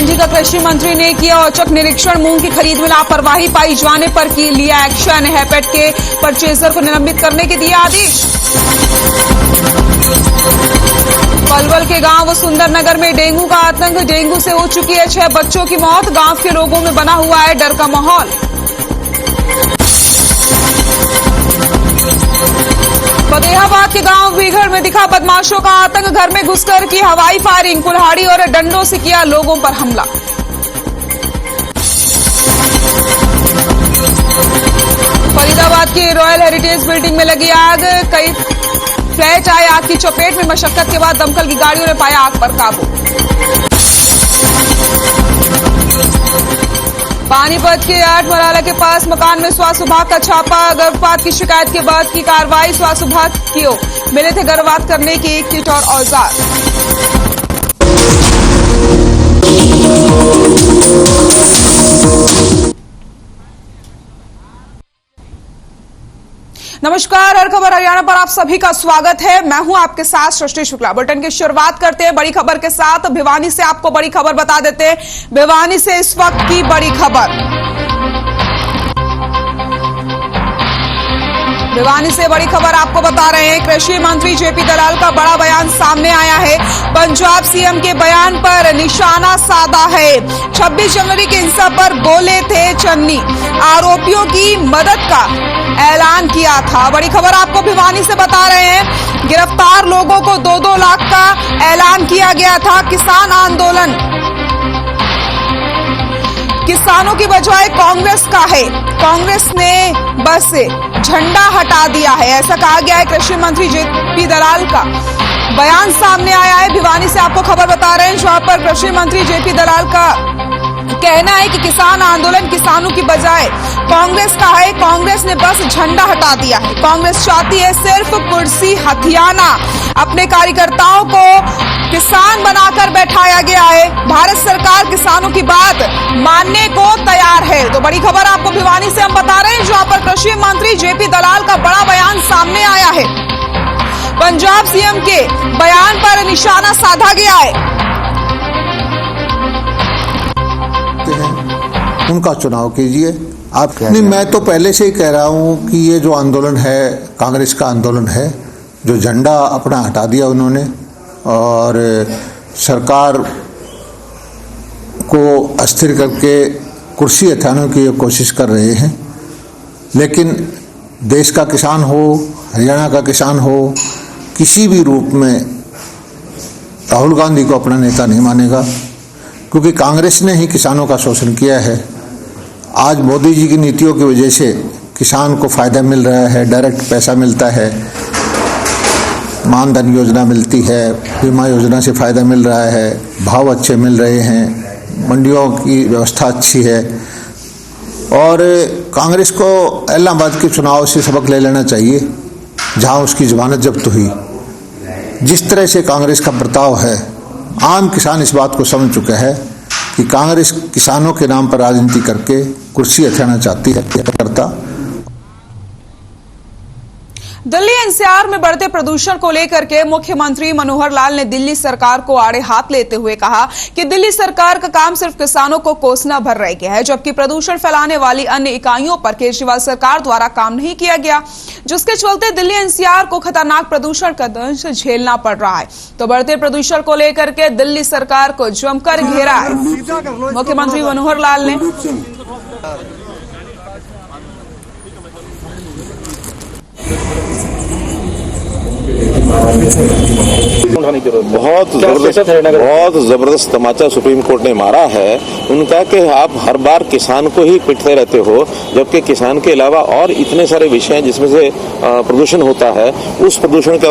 मंडी का कृषि मंत्री ने किया औचक निरीक्षण। मूंग की खरीद में लापरवाही पाई जाने पर की लिया एक्शन। हैपेट के परचेजर को निलंबित करने के दिए आदेश। पलवल के गांव सुंदरनगर में डेंगू का आतंक। डेंगू से हो चुकी है 6 बच्चों की मौत। गांव के लोगों में बना हुआ है डर का माहौल। फतेहाबाद के गांव बीघड़ में दिखा बदमाशों का आतंक। घर में घुसकर की हवाई फायरिंग। कुल्हाड़ी और डंडों से किया लोगों पर हमला। फरीदाबाद की रॉयल हेरिटेज बिल्डिंग में लगी आग। कई फ्लैट आए आग की चपेट में। मशक्कत के बाद दमकल की गाड़ियों ने पाया आग पर काबू। पानीपत के 8 मराला के पास मकान में स्वास्थ्य विभाग का छापा। गर्भपात की शिकायत के बाद की कार्रवाई। स्वास्थ्य विभाग की ओर मिले थे गर्भपात करने की एक किट और औजार। नमस्कार, हर खबर हरियाणा पर आप सभी का स्वागत है। मैं हूं आपके साथ सृष्टि शुक्ला। बुलेटिन की शुरुआत करते हैं बड़ी खबर के साथ। भिवानी से आपको बड़ी खबर बता देते हैं। भिवानी से इस वक्त की बड़ी खबर। भिवानी से बड़ी खबर आपको बता रहे हैं। कृषि मंत्री जेपी दलाल का बड़ा बयान सामने आया है। पंजाब सीएम के बयान पर निशाना साधा है। 26 जनवरी के हिंसा पर बोले थे चन्नी। आरोपियों की मदद का ऐलान किया था। बड़ी खबर आपको भिवानी से बता रहे हैं। गिरफ्तार लोगों को 2-2 लाख का ऐलान किया गया था। किसान आंदोलन किसानों की बजाय कांग्रेस का है। कांग्रेस ने बस झंडा हटा दिया है, ऐसा कहा गया है। कृषि मंत्री जेपी दलाल का बयान सामने आया है। भिवानी से आपको खबर बता रहे हैं, जहां पर कृषि मंत्री जेपी दलाल का कहना है कि किसान आंदोलन किसानों की बजाय कांग्रेस का है। कांग्रेस ने बस झंडा हटा दिया है। कांग्रेस चाहती है सिर्फ कुर्सी हथियाना। अपने कार्यकर्ताओं को किसान बनाकर बैठाया गया है। भारत सरकार किसानों की बात मानने को तैयार है। तो बड़ी खबर आपको भिवानी से हम बता रहे हैं, जहां पर कृषि मंत्री जेपी दलाल का बड़ा बयान सामने आया है। पंजाब सीएम के बयान पर निशाना साधा गया है। उनका चुनाव कीजिए आप। नहीं, मैं तो पहले से ही कह रहा हूं कि ये जो आंदोलन है कांग्रेस का आंदोलन है। जो झंडा अपना हटा दिया उन्होंने और सरकार को अस्थिर करके कुर्सी हटाने की कोशिश कर रहे हैं। लेकिन देश का किसान हो, हरियाणा का किसान हो, किसी भी रूप में राहुल गांधी को अपना नेता नहीं मानेगा, क्योंकि कांग्रेस ने ही किसानों का शोषण किया है। आज मोदी जी की नीतियों की वजह से किसान को फायदा मिल रहा है। डायरेक्ट पैसा मिलता है, मानधन योजना मिलती है, बीमा योजना से फायदा मिल रहा है, भाव अच्छे मिल रहे हैं, मंडियों की व्यवस्था अच्छी है। और कांग्रेस को इलाहाबाद के चुनाव से सबक ले लेना चाहिए, जहां उसकी जमानत जब्त हुई। जिस तरह से कांग्रेस का बर्ताव है, आम किसान इस बात को समझ चुका है कि कांग्रेस किसानों के नाम पर राजनीति करके कुर्सी हथियाना चाहती है। करता दिल्ली एनसीआर में बढ़ते प्रदूषण को लेकर के मुख्यमंत्री मनोहर लाल ने दिल्ली सरकार को आड़े हाथ लेते हुए कहा कि दिल्ली सरकार का काम सिर्फ किसानों को कोसना भर रह गया है, जबकि प्रदूषण फैलाने वाली अन्य इकाइयों पर केजरीवाल सरकार द्वारा काम नहीं किया गया, जिसके चलते दिल्ली एनसीआर को खतरनाक प्रदूषण का दंश झेलना पड़ रहा है। तो बढ़ते प्रदूषण को लेकर के दिल्ली सरकार को जमकर घेरा है मुख्यमंत्री मनोहर लाल ने। बहुत जबरदस्त तमाचा सुप्रीम कोर्ट ने मारा है उनका कि आप हर बार किसान को ही पिटते रहते हो, जबकि किसान के अलावा और इतने सारे विषय हैं जिसमें से प्रदूषण होता है, उस प्रदूषण के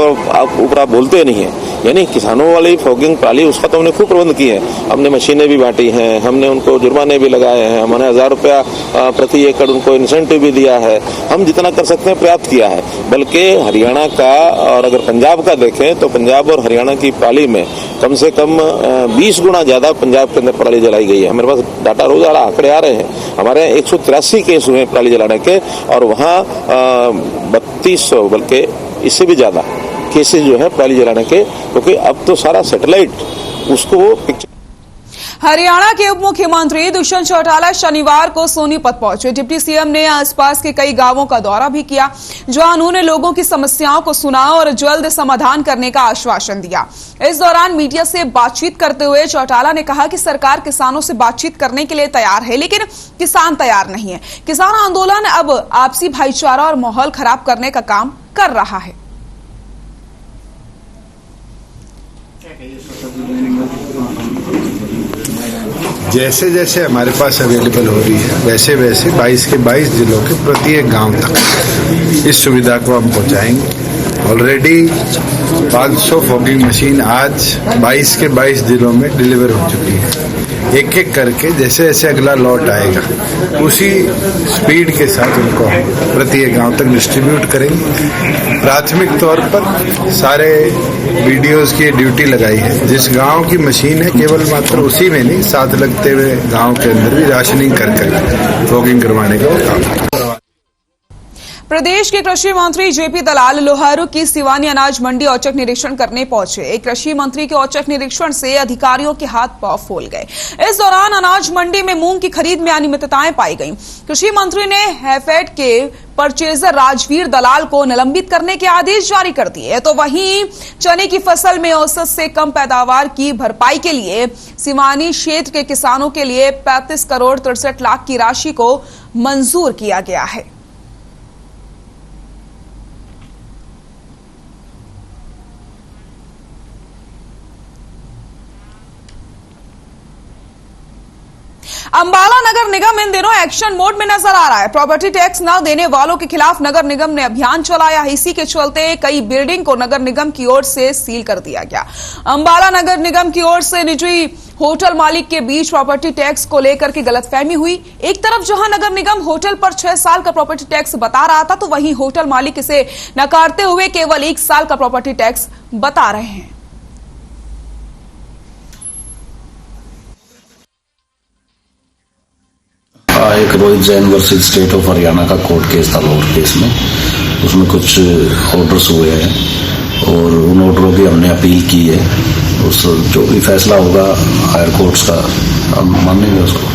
ऊपर आप बोलते नहीं है। यानी किसानों वाली फॉगिंग प्राली उसका तो हमने खूब प्रबंध किए हैं। हमने मशीनें भी बांटी हैं, हमने उनको जुर्माने भी लगाए हैं, हमने 1000 रुपया प्रति एकड़ उनको इंसेंटिव भी दिया है। हम जितना कर सकते हैं प्रयाप्त किया है। बल्कि हरियाणा का और अगर पंजाब का देखें तो पंजाब और हरियाणा की पराली में कम से कम 20 गुना ज्यादा पंजाब के अंदर पराली जलाई गई है। मेरे पास डाटा रोज आ रहा, आंकड़े आ रहे हैं। हमारे 183 केस हुए पराली जलाने के और वहाँ 3200 बल्कि इससे भी ज्यादा केसेस जो है पराली जलाने के, क्योंकि अब तो सारा सैटेलाइट उसको पिक्चर। हरियाणा के उप मुख्यमंत्री दुष्यंत चौटाला शनिवार को सोनीपत पहुंचे। डिप्टी सीएम ने आसपास के कई गांवों का दौरा भी किया, जहां उन्होंने लोगों की समस्याओं को सुना और जल्द समाधान करने का आश्वासन दिया। इस दौरान मीडिया से बातचीत करते हुए चौटाला ने कहा कि सरकार किसानों से बातचीत करने के लिए तैयार है, लेकिन किसान तैयार नहीं है। किसान आंदोलन अब आपसी भाईचारा और माहौल खराब करने का काम कर रहा है। जैसे जैसे हमारे पास अवेलेबल हो रही है वैसे वैसे 22 के 22 जिलों के प्रत्येक गांव तक इस सुविधा को हम पहुंचाएंगे। ऑलरेडी 500 फॉगिंग मशीन आज 22 के 22 जिलों में डिलीवर हो चुकी है। एक एक करके जैसे जैसे अगला लॉट आएगा उसी स्पीड के साथ उनको प्रत्येक गांव तक डिस्ट्रीब्यूट करेंगे। प्राथमिक तौर पर सारे बीडीओज की ड्यूटी लगाई है। जिस गांव की मशीन है केवल मात्र उसी में नहीं, साथ लगते हुए गांव के अंदर भी राशनिंग कर फॉगिंग करवाने का काम। प्रदेश के कृषि मंत्री जेपी दलाल लोहारू की सिवानी अनाज मंडी औचक निरीक्षण करने पहुंचे। एक कृषि मंत्री के औचक निरीक्षण से अधिकारियों के हाथ पांव फूल गए। इस दौरान अनाज मंडी में मूंग की खरीद में अनियमितताएं पाई गईं। कृषि मंत्री ने हैफेड के परचेजर राजवीर दलाल को निलंबित करने के आदेश जारी कर दिए। तो वहीं चने की फसल में औसत से कम पैदावार की भरपाई के लिए सिवानी क्षेत्र के किसानों के लिए 35 करोड़ 63 लाख की राशि को मंजूर किया गया है। अंबाला नगर निगम इन दिनों एक्शन मोड में नजर आ रहा है। प्रॉपर्टी टैक्स न देने वालों के खिलाफ नगर निगम ने अभियान चलाया। इसी के चलते कई बिल्डिंग को नगर निगम की ओर से सील कर दिया गया। अंबाला नगर निगम की ओर से निजी होटल मालिक के बीच प्रॉपर्टी टैक्स को लेकर के गलतफहमी हुई। एक तरफ जहां नगर निगम होटल पर 6 साल का प्रॉपर्टी टैक्स बता रहा था, तो वहीं होटल मालिक इसे नकारते हुए केवल 1 साल का प्रॉपर्टी टैक्स बता रहे हैं। एक Rohit Jain versus state of Haryana का कोर्ट केस था, लोअर केस में। उसमें कुछ ऑर्डर्स हुए हैं और उन ऑर्डरों की हमने अपील की है। उस जो भी फैसला होगा हायर कोर्ट्स का हम मानेंगे उसको।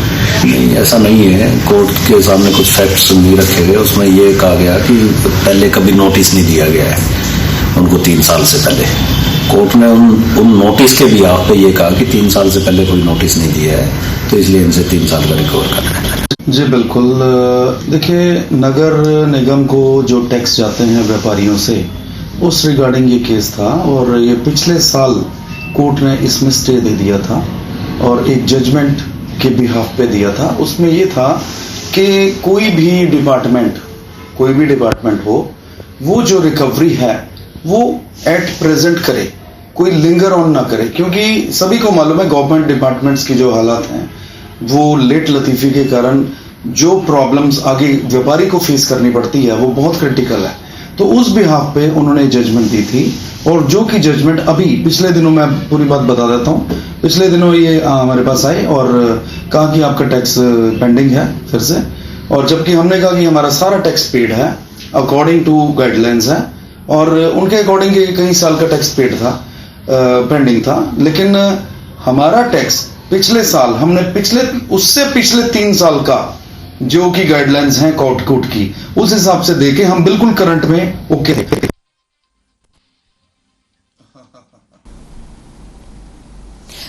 नहीं, ऐसा नहीं है। कोर्ट के सामने कुछ फैक्ट्स नहीं रखे गए। उसमें ये कहा गया कि पहले कभी नोटिस नहीं दिया गया है उनको 3 साल से पहले। कोर्ट ने उन नोटिस के बिहाफ पे ये कहा कि 3 साल से पहले कोई नोटिस नहीं दिया है, तो इसलिए इनसे 3 साल का रिकवर करना है। जी बिल्कुल। देखिए, नगर निगम को जो टैक्स जाते हैं व्यापारियों से, उस रिगार्डिंग ये केस था और ये पिछले साल कोर्ट ने इसमें स्टे दे दिया था और एक जजमेंट के बिहाफ पे दिया था। उसमें ये था कि कोई भी डिपार्टमेंट हो, वो जो रिकवरी है वो एट प्रेजेंट करे, कोई लिंगर ऑन ना करे। क्योंकि सभी को मालूम है गवर्नमेंट डिपार्टमेंट्स की जो हालात हैं, वो लेट लतीफी के कारण जो प्रॉब्लम्स आगे व्यापारी को फेस करनी पड़ती है वो बहुत क्रिटिकल है। तो उस बिहाफ पे उन्होंने जजमेंट दी थी और जो कि जजमेंट अभी पिछले दिनों, मैं पूरी बात बता देता हूँ, पिछले दिनों ये हमारे पास आए और कहा कि आपका टैक्स पेंडिंग है फिर से। और जबकि हमने कहा कि हमारा सारा टैक्स पेड है अकॉर्डिंग टू गाइडलाइंस है, और उनके अकॉर्डिंग कई साल का टैक्स पेड था, पेंडिंग था। लेकिन हमारा टैक्स पिछले साल हमने उससे पिछले 3 साल का जो कि गाइडलाइंस हैं कोर्ट की, उस हिसाब से देके हम बिल्कुल करंट में ओके।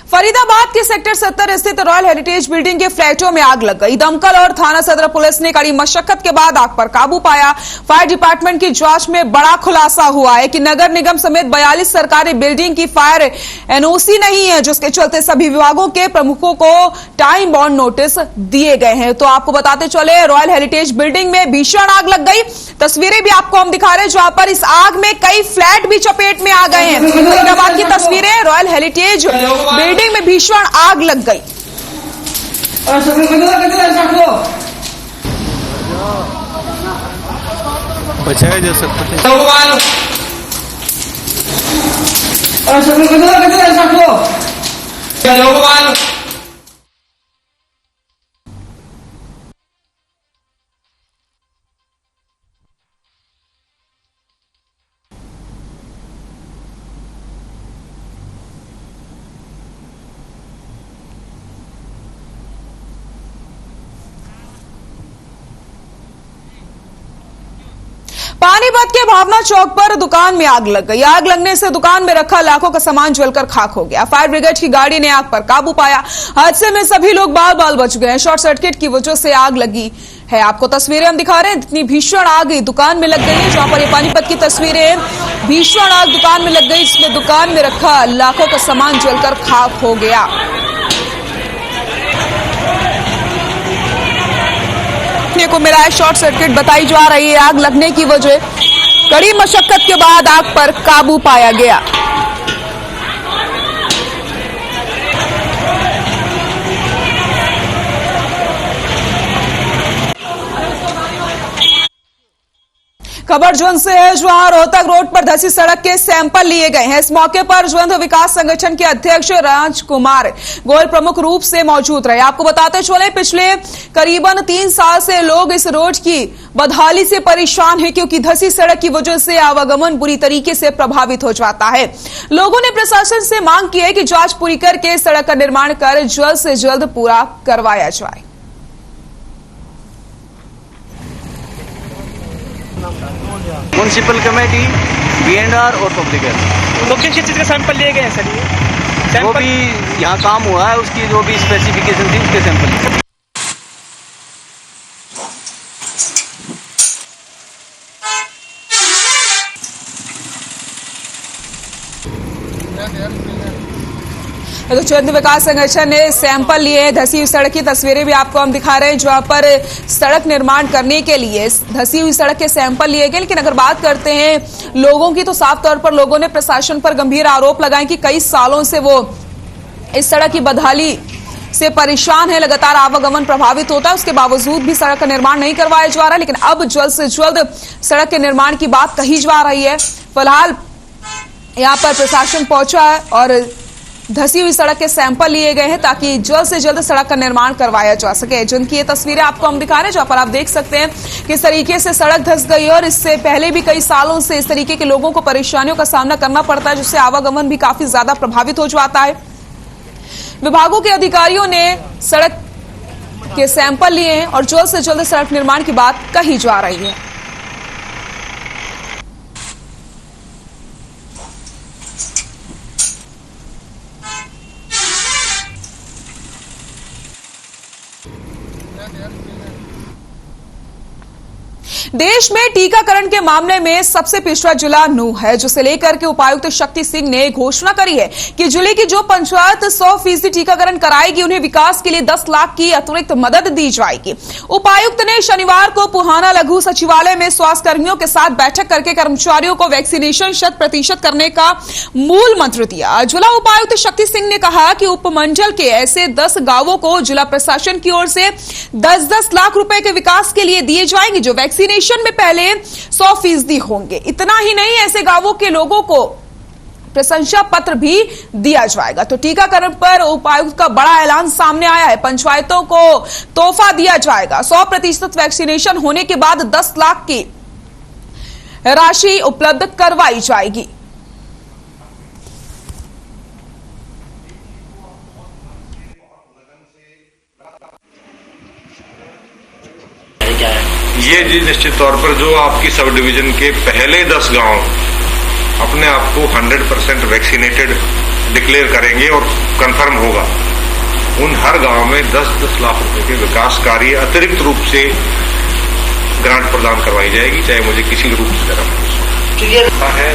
फरीदाबाद के सेक्टर 70 स्थित रॉयल हेरिटेज बिल्डिंग के फ्लैटों में आग लग गई। दमकल और थाना सदर पुलिस ने कड़ी मशक्कत के बाद आग पर काबू पाया। फायर डिपार्टमेंट की जांच में बड़ा खुलासा हुआ है कि नगर निगम समेत 42 सरकारी बिल्डिंग की फायर एनओसी नहीं है, जिसके चलते सभी विभागों के प्रमुखों को टाइम बाउंड नोटिस दिए गए हैं। तो आपको बताते चले, रॉयल हेरिटेज बिल्डिंग में भीषण आग लग गई। तस्वीरें भी आपको हम दिखा रहे हैं, जहां पर इस आग में कई फ्लैट भी चपेट में आ गए हैं। फरीदाबाद की तस्वीरें, रॉयल हेरिटेज बिल्डिंग में भीषण आग लग गई। बचाया जा सकता है। पानीपत के भावना चौक पर दुकान में आग लग गई। आग लगने से दुकान में रखा लाखों का सामान जलकर खाक हो गया। फायर ब्रिगेड की गाड़ी ने आग पर काबू पाया। हादसे में सभी लोग बाल बाल बच गए। शॉर्ट सर्किट की वजह से आग लगी है। आपको तस्वीरें हम दिखा रहे हैं। इतनी भीषण आग दुकान में लग गई है। जहां पर ये पानीपत की तस्वीरें, भीषण आग दुकान में लग गई, जिसमें दुकान में रखा लाखों का सामान जलकर खाक हो गया। को मिला है शॉर्ट सर्किट बताई जा रही है। आग लगने की वजह, कड़ी मशक्कत के बाद आग पर काबू पाया गया। खबर ज्वंद से है, जहां रोहतक रोड पर धसी सड़क के सैंपल लिए गए हैं। इस मौके पर ज्वंद विकास संगठन के अध्यक्ष राजकुमार गोयल प्रमुख रूप से मौजूद रहे। आपको बताते चले, पिछले करीबन 3 साल से लोग इस रोड की बदहाली से परेशान हैं, क्योंकि धसी सड़क की वजह से आवागमन बुरी तरीके से प्रभावित हो जाता है। लोगों ने प्रशासन से मांग की है कि जांच पूरी करके सड़क का निर्माण कर जल्द से जल्द पूरा करवाया जाए। म्युनिसिपल कमेटी, B&R और पब्लिक हेल्थ। तो किस चीज के सैंपल लिए गए हैं सर? ये जो भी यहाँ काम हुआ है उसकी जो भी स्पेसिफिकेशन थी उसके सैंपल। तो ज्वंद विकास संगठन ने सैंपल लिए। धसी हुई सड़क की तस्वीरें भी आपको हम दिखा रहे हैं, जहां पर सड़क निर्माण करने के लिए धसी हुई सड़क के सैंपल लिए गए। लेकिन अगर बात करते हैं लोगों की, तो साफ तौर पर लोगों ने प्रशासन पर गंभीर आरोप लगाए कि कई सालों से वो इस सड़क की बदहाली से परेशान है। लगातार आवागमन प्रभावित होता है, उसके बावजूद भी सड़क का निर्माण नहीं करवाया जा रहा है। लेकिन अब जल्द से जल्द सड़क के निर्माण की बात कही जा रही है। फिलहाल यहां पर प्रशासन पहुंचा है और धसी हुई सड़क के सैंपल लिए गए हैं, ताकि जल्द से जल्द सड़क का निर्माण करवाया जा सके। जिनकी ये तस्वीरें आपको हम दिखा रहे हैं, जहां पर आप देख सकते हैं किस तरीके से सड़क धंस गई है। और इससे पहले भी कई सालों से इस तरीके के लोगों को परेशानियों का सामना करना पड़ता है, जिससे आवागमन भी काफी ज्यादा प्रभावित हो जाता है। विभागों के अधिकारियों ने सड़क के सैंपल लिए हैं और जल्द से जल्द सड़क निर्माण की बात कही जा रही है। देश में टीकाकरण के मामले में सबसे पिछड़ा जिला नूंह है, जिसे लेकर के उपायुक्त शक्ति सिंह ने घोषणा करी है कि जिले की जो पंचायत 100% टीकाकरण कराएगी, उन्हें विकास के लिए 10 लाख की अतिरिक्त मदद दी जाएगी। उपायुक्त ने शनिवार को पुहाना लघु सचिवालय में स्वास्थ्य कर्मियों के साथ बैठक करके कर्मचारियों को वैक्सीनेशन 100% करने का मूल मंत्र दिया। जिला उपायुक्त शक्ति सिंह ने कहा कि उपमंडल के ऐसे 10 गांवों को जिला प्रशासन की ओर से 10-10 लाख रुपए के विकास के लिए दिए जाएंगे, जो वैक्सीनेशन में पहले 100% होंगे। इतना ही नहीं, ऐसे गांवों के लोगों को प्रशंसा पत्र भी दिया जाएगा। तो टीकाकरण पर उपायुक्त का बड़ा ऐलान सामने आया है। पंचायतों को तोहफा दिया जाएगा। 100% वैक्सीनेशन होने के बाद 10 लाख की राशि उपलब्ध करवाई जाएगी। ये जी निश्चित तौर पर जो आपकी सब डिवीजन के पहले 10 गांव अपने आप को 100% वैक्सीनेटेड डिक्लेयर करेंगे और कंफर्म होगा, उन हर गांव में 10-10 लाख रुपए के विकास कार्य अतिरिक्त रूप से ग्रांट प्रदान करवाई जाएगी, चाहे मुझे किसी रूप से करना है।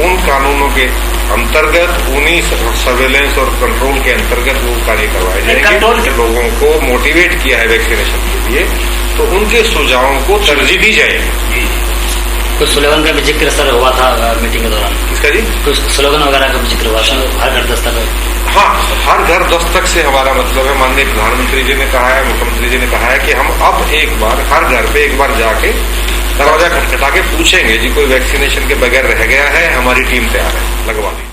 उन कानूनों के अंतर्गत, उन्हीं सर्वेलेंस और कंट्रोल के अंतर्गत वो कार्य करवाए जाएंगे। लोगों को मोटिवेट किया है वैक्सीनेशन के लिए, तो उनके सुझावों को तरजीह दी जाएगी। कुछ स्लोगन का भी जिक्र सर हुआ था मीटिंग के दौरान। किसका जी? कुछ स्लोगन वगैरह का भी जिक्र हुआ था, हर घर दस्तक। हाँ, हर घर दस्तक से हमारा मतलब है, माननीय प्रधानमंत्री जी ने कहा है, मुख्यमंत्री जी ने कहा है कि हम अब एक बार हर घर पे एक बार जाके दरवाजा खटखटा के पूछेंगे जी कोई वैक्सीनेशन के बगैर रह गया है, हमारी टीम तैयार है, लगवा दी।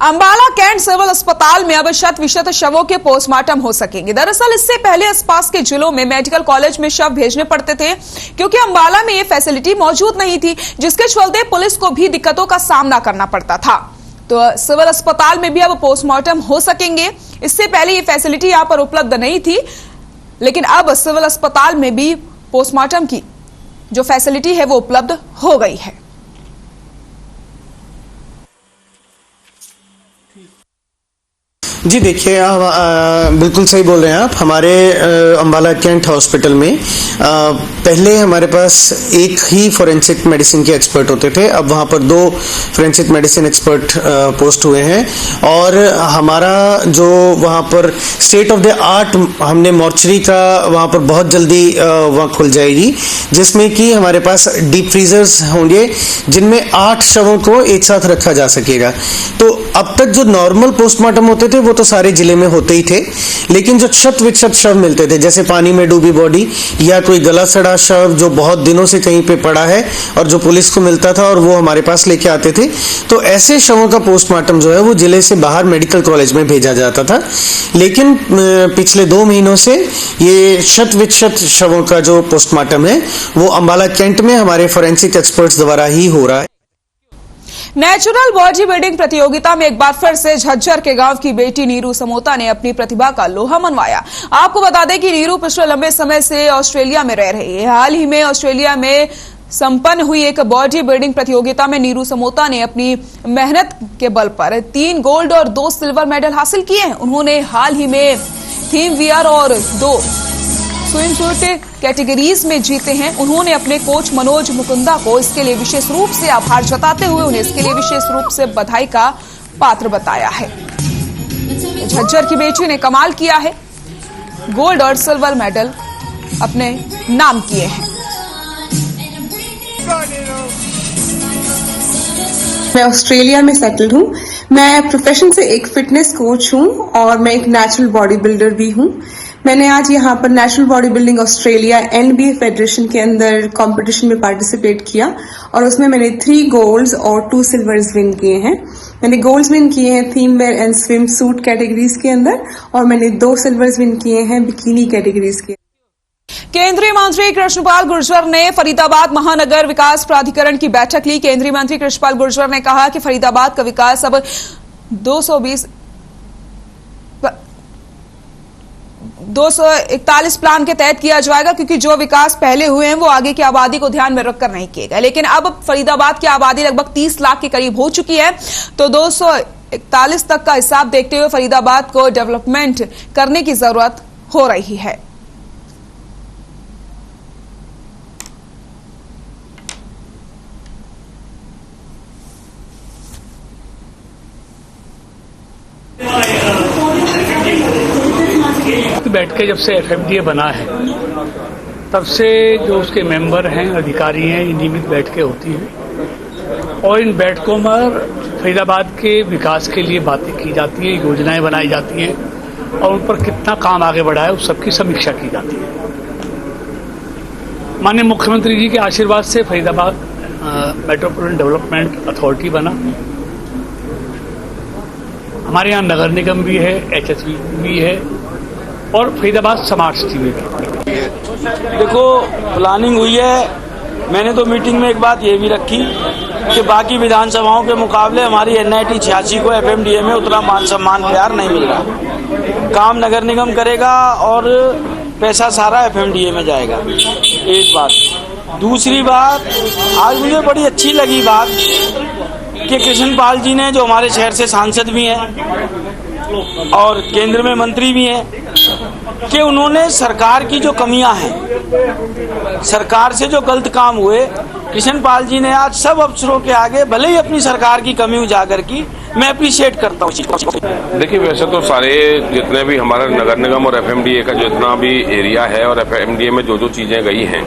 अंबाला कैंट सिविल अस्पताल में अब 100% शवों के पोस्टमार्टम हो सकेंगे। दरअसल इससे पहले आसपास के जिलों में मेडिकल कॉलेज में शव भेजने पड़ते थे, क्योंकि अंबाला में ये फैसिलिटी मौजूद नहीं थी, जिसके चलते पुलिस को भी दिक्कतों का सामना करना पड़ता था। तो सिविल अस्पताल में भी अब पोस्टमार्टम हो सकेंगे। इससे पहले ये फैसिलिटी यहां पर उपलब्ध नहीं थी, लेकिन अब सिविल अस्पताल में भी पोस्टमार्टम की जो फैसिलिटी है वो उपलब्ध हो गई है। जी देखिए, बिल्कुल सही बोल रहे हैं आप। हमारे अम्बाला कैंट हॉस्पिटल में पहले हमारे पास एक ही फोरेंसिक मेडिसिन के एक्सपर्ट होते थे। अब वहाँ पर 2 फोरेंसिक मेडिसिन एक्सपर्ट पोस्ट हुए हैं और हमारा जो वहाँ पर स्टेट ऑफ द आर्ट हमने मॉर्चरी का वहाँ पर बहुत जल्दी वहाँ खुल जाएगी, जिसमें कि हमारे पास डीप फ्रीजर्स होंगे जिनमें 8 शवों को एक साथ रखा जा सकेगा। तो अब तक जो नॉर्मल पोस्टमार्टम होते थे वो तो सारे जिले में होते ही थे, लेकिन जो शत विक्षत शव मिलते थे, जैसे पानी में डूबी बॉडी या कोई गला सड़ा शव जो बहुत दिनों से कहीं पे पड़ा है और जो पुलिस को मिलता था और वो हमारे पास लेके आते थे, तो ऐसे शवों का पोस्टमार्टम जो है वो जिले से बाहर मेडिकल कॉलेज में भेजा जाता था। लेकिन पिछले 2 महीनों से ये शत विक्षत शवों का जो पोस्टमार्टम है वो अम्बाला कैंट में हमारे फोरेंसिक एक्सपर्ट्स द्वारा ही हो रहा है। नेचुरल बॉडी बिल्डिंग प्रतियोगिता में एक बार फिर से झज्जर के गांव की बेटी नीरू समोता ने अपनी प्रतिभा का लोहा मनवाया। आपको बता दें कि नीरू पिछले लंबे समय से ऑस्ट्रेलिया में रह रही है। हाल ही में ऑस्ट्रेलिया में संपन्न हुई एक बॉडी बिल्डिंग प्रतियोगिता में नीरू समोता ने अपनी मेहनत के बल पर 3 गोल्ड और 2 सिल्वर मेडल हासिल किए हैं। उन्होंने हाल ही में थीम वियर और 2 स्विमसूट कैटेगरीज में जीते हैं। उन्होंने अपने कोच मनोज मुकुंदा को इसके लिए विशेष रूप से आभार जताते हुए उन्हें इसके लिए विशेष रूप से बधाई का पात्र बताया है। झज्जर की बेटी ने कमाल किया है, गोल्ड और सिल्वर मेडल अपने नाम किए हैं। मैं ऑस्ट्रेलिया में सेटल हूँ। मैं प्रोफेशन से एक फिटनेस कोच हूँ और मैं एक नेचुरल बॉडी बिल्डर भी हूँ। मैंने आज यहाँ पर national body building Australia NBA federation के अंदर कंपटीशन में पार्टिसिपेट किया और उसमें मैंने 3 गोल्ड्स और 2 सिल्वर्स विन किए हैं। मैंने गोल्ड्स विन किए हैं theme wear and swim suit categories के अंदर और मैंने 2 सिल्वर्स विन किए हैं बिकिनी कैटेगरीज के। केंद्रीय मंत्री कृष्णपाल गुर्जर ने फरीदाबाद महानगर विकास प्राधिकरण की बैठक ली। केंद्रीय मंत्री कृष्णपाल गुर्जर ने कहा कि फरीदाबाद का विकास अब 241 प्लान के तहत किया जाएगा, क्योंकि जो विकास पहले हुए हैं वो आगे की आबादी को ध्यान में रखकर नहीं किए गए। लेकिन अब फरीदाबाद की आबादी लगभग 30 लाख के करीब हो चुकी है, तो 241 तक का हिसाब देखते हुए फरीदाबाद को डेवलपमेंट करने की जरूरत हो रही है। बैठ के जब से FMDA बना है तब से जो उसके मेंबर हैं, अधिकारी हैं, नियमित बैठकें होती हैं और इन बैठकों में फरीदाबाद के विकास के लिए बातें की जाती हैं, योजनाएं बनाई जाती हैं और उन पर कितना काम आगे बढ़ा है उस सबकी समीक्षा की जाती है। माननीय मुख्यमंत्री जी के आशीर्वाद से फरीदाबाद मेट्रोपॉलिटन डेवलपमेंट अथॉरिटी बना। हमारे यहाँ नगर निगम भी है, HSB भी है और फरीदाबाद स्मार्ट सिटी में भी। देखो, प्लानिंग हुई है। मैंने तो मीटिंग में एक बात ये भी रखी कि बाकी विधानसभाओं के मुकाबले हमारी NIT 86 को FMDA में उतना मान सम्मान प्यार नहीं मिल रहा। काम नगर निगम करेगा और पैसा सारा FMDA में जाएगा, एक बात। दूसरी बात, आज मुझे बड़ी अच्छी लगी बात कि कृष्णपाल जी ने, जो हमारे शहर से सांसद भी हैं और केंद्र में मंत्री भी हैं, कि उन्होंने सरकार की जो कमियां हैं, सरकार से जो गलत काम हुए, कृष्णपाल जी ने आज सब अफसरों के आगे भले ही अपनी सरकार की कमी उजागर की, मैं अप्रिशिएट करता हूँ। देखिए, वैसे तो सारे जितने भी हमारा नगर निगम और FMDA का जितना भी एरिया है और FMDA में जो जो चीज़ें गई हैं,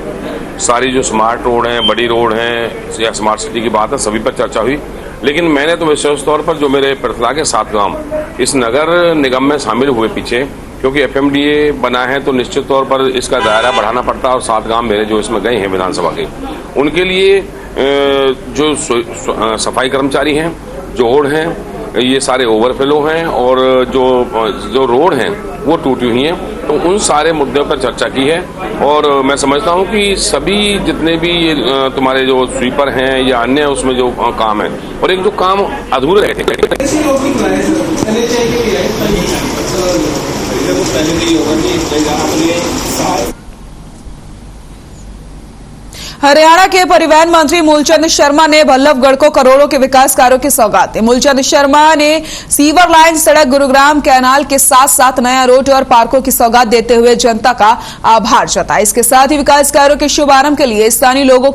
सारी जो स्मार्ट रोड हैं, बड़ी रोड हैं या स्मार्ट सिटी की बात है, सभी पर चर्चा हुई। लेकिन मैंने तो विशेष तौर पर जो मेरे पृथला के 7 गांव इस नगर निगम में शामिल हुए पीछे, क्योंकि FMDA बना है तो निश्चित तौर पर इसका दायरा बढ़ाना पड़ता है और 7 गांव मेरे जो इसमें गए हैं विधानसभा के, उनके लिए जो सफाई कर्मचारी हैं, जोड़ हैं, ये सारे ओवरफ्लो हैं और जो रोड हैं वो टूटी हुई हैं, तो उन सारे मुद्दों पर चर्चा की है। और मैं समझता हूं कि सभी जितने भी तुम्हारे जो स्वीपर हैं या अन्य उसमें जो काम है, और एक जो काम अधूरे रहे थे, हरियाणा के परिवहन मंत्री मूलचंद शर्मा ने बल्लभगढ़ को करोड़ों के विकास कार्यों की सौगात दी। मूलचंद शर्मा ने सीवर लाइन सड़क, गुरुग्राम कैनाल के साथ साथ नया रोड और पार्कों की सौगात देते हुए जनता का आभार जताया। इसके साथ ही विकास कार्यों के शुभारंभ के लिए स्थानीय लोगों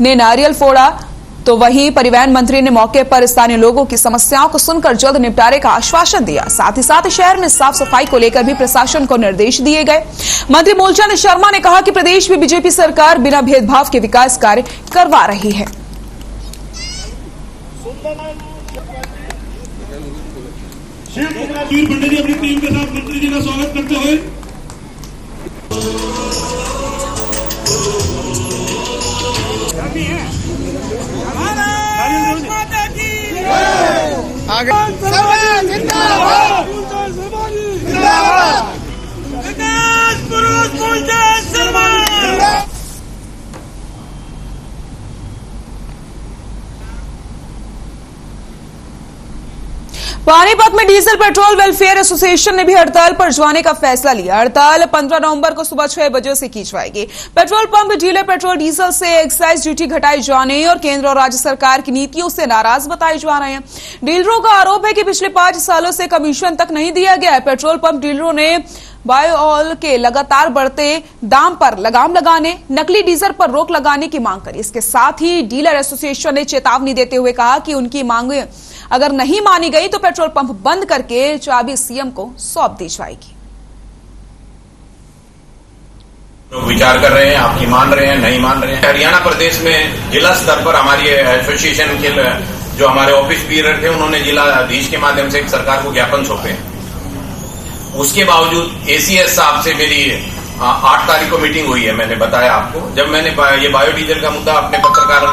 ने नारियल फोड़ा, तो वहीं परिवहन मंत्री ने मौके पर स्थानीय लोगों की समस्याओं को सुनकर जल्द निपटारे का आश्वासन दिया। साथ ही साथ शहर में साफ सफाई को लेकर भी प्रशासन को निर्देश दिए गए। मंत्री मूलचंद शर्मा ने कहा कि प्रदेश में बीजेपी सरकार बिना भेदभाव के विकास कार्य करवा रही है। वीर पंडित जी अपनी टीम के साथ मंत्री जी का स्वागत करते हुए आगे पानीपत में डीजल पेट्रोल वेलफेयर एसोसिएशन ने भी हड़ताल पर जाने का फैसला लिया। हड़ताल 15 नवंबर को सुबह 6 बजे से की जाएगी। Petrol pump dealer petrol diesel से एक्साइज ड्यूटी घटाई जाने और केंद्र और राज्य सरकार की नीतियों से नाराज बताए जा रहे हैं। डीलरों का आरोप है कि पिछले 5 सालों से कमीशन तक नहीं दिया गया है। पेट्रोल पंप डीलरों ने बायोऑयल के लगातार बढ़ते दाम पर लगाम लगाने, नकली डीजल पर रोक लगाने की मांग करी। इसके साथ ही डीलर एसोसिएशन ने चेतावनी देते हुए कहा कि उनकी मांगें अगर नहीं मानी गई तो पेट्रोल पंप बंद करके चाबी सीएम को सौंप दी जाएगी। लोग विचार कर रहे हैं, आपकी मान रहे हैं, नहीं मान रहे हैं। हरियाणा प्रदेश में जिला स्तर पर हमारी एसोसिएशन के जो हमारे ऑफिस बीरर थे, उन्होंने जिलाधीश के माध्यम से सरकार को ज्ञापन सौंपे। उसके बावजूद एसीएस साहब से मेरी 8 तारीख को मीटिंग हुई है। मैंने बताया आपको, जब मैंने ये बायोडीजल का मुद्दा अपने पत्रकार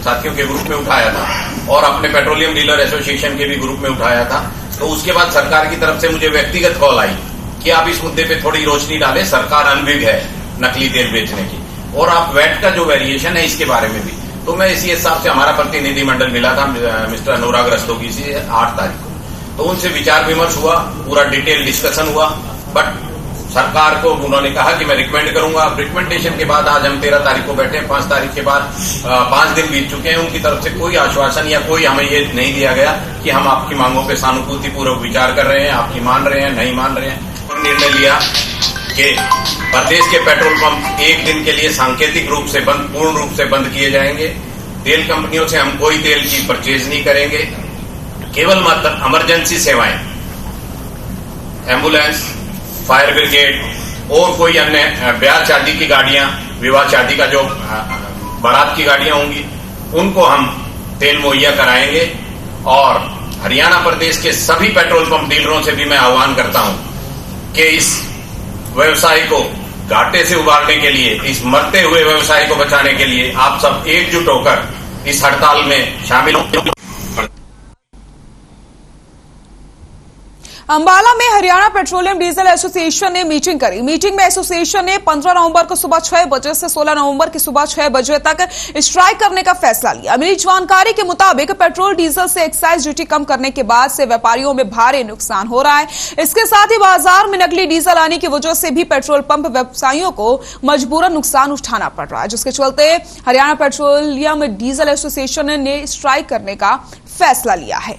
साथियों के ग्रुप में उठाया था और अपने पेट्रोलियम डीलर एसोसिएशन के भी ग्रुप में उठाया था, तो उसके बाद सरकार की तरफ से मुझे व्यक्तिगत कॉल आई कि आप इस मुद्दे पे थोड़ी रोशनी डालें, सरकार अनभिज्ञ है नकली तेल बेचने की, और आप वैट का जो वेरिएशन है इसके बारे में भी। तो मैं एसीएस साहब से, हमारा प्रतिनिधिमंडल मिला था मिस्टर अनुराग रस्तोगी से 8 तारीख को, तो उनसे विचार विमर्श हुआ, पूरा डिटेल डिस्कशन हुआ। बट सरकार को उन्होंने कहा कि मैं रिकमेंड करूंगा। रिकमेंडेशन के बाद आज हम 13 तारीख को बैठे, 5 तारीख के बाद 5 दिन बीत चुके हैं। उनकी तरफ से कोई आश्वासन या कोई हमें ये नहीं दिया गया कि हम आपकी मांगों पे सहानुभूति पूर्वक विचार कर रहे हैं, आपकी मान रहे हैं, नहीं मान रहे हैं। और निर्णय लिया कि प्रदेश के पेट्रोल पंप 1 दिन के लिए सांकेतिक रूप से बंद, पूर्ण रूप से बंद किए जाएंगे। तेल कंपनियों से हम कोई तेल की परचेज नहीं करेंगे। केवल मात्र इमरजेंसी सेवाएं, एम्बुलेंस, फायर ब्रिगेड और कोई अन्य ब्याह शादी की गाड़ियां, विवाह शादी का जो बारात की गाड़ियां होंगी, उनको हम तेल मुहैया कराएंगे। और हरियाणा प्रदेश के सभी पेट्रोल पंप डीलरों से भी मैं आह्वान करता हूं कि इस व्यवसाय को घाटे से उबारने के लिए, इस मरते हुए व्यवसाय को बचाने के लिए आप सब एकजुट होकर इस हड़ताल में शामिल हो। अंबाला में हरियाणा पेट्रोलियम डीजल एसोसिएशन ने मीटिंग करी। मीटिंग में एसोसिएशन ने 15 नवंबर को सुबह 6 बजे से 16 नवंबर की सुबह 6 बजे तक स्ट्राइक करने का फैसला लिया। मिली जानकारी के मुताबिक पेट्रोल डीजल से एक्साइज ड्यूटी कम करने के बाद से व्यापारियों में भारी नुकसान हो रहा है। इसके साथ ही बाजार में नकली डीजल आने की वजह से भी पेट्रोल पंप व्यवसायियों को मजबूरन नुकसान उठाना पड़ रहा है, जिसके चलते हरियाणा पेट्रोलियम डीजल एसोसिएशन ने स्ट्राइक करने का फैसला लिया है।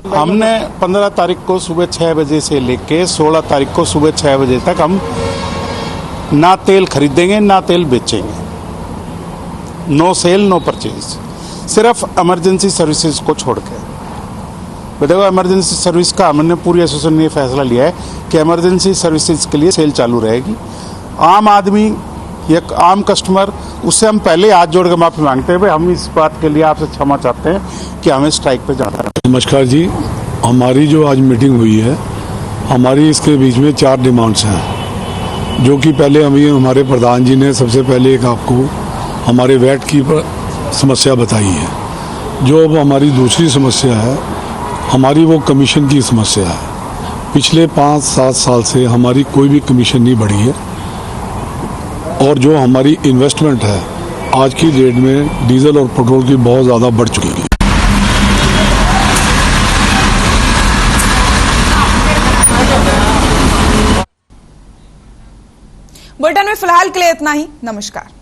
हमने 15 तारीख को सुबह 6 बजे से लेके 16 तारीख को सुबह 6 बजे तक हम ना तेल खरीदेंगे ना तेल बेचेंगे। नो सेल नो परचेज, सिर्फ इमरजेंसी सर्विसेज को छोड़ के। देखो, इमरजेंसी सर्विस का हमने पूरी एसोसिएशन ने फैसला लिया है कि इमरजेंसी सर्विसेज के लिए सेल चालू रहेगी। आम आदमी या आम कस्टमर, उससे हम पहले हाथ जोड़ के माफी मांगते हैं। हम इस बात के लिए आपसे क्षमा चाहते हैं कि हमें स्ट्राइक पे जाना है। नमस्कार जी, हमारी जो आज मीटिंग हुई है, हमारी इसके बीच में 4 डिमांड्स हैं, जो कि पहले हमारे प्रधान जी ने सबसे पहले एक आपको हमारे वैट की समस्या बताई है। जो अब हमारी दूसरी समस्या है, हमारी वो कमीशन की समस्या है। पिछले 5-7 साल से हमारी कोई भी कमीशन नहीं बढ़ी है, और जो हमारी इन्वेस्टमेंट है आज की डेट में डीजल और पेट्रोल की बहुत ज़्यादा बढ़ चुकी है। बुलेटिन में फिलहाल के लिए इतना ही। नमस्कार।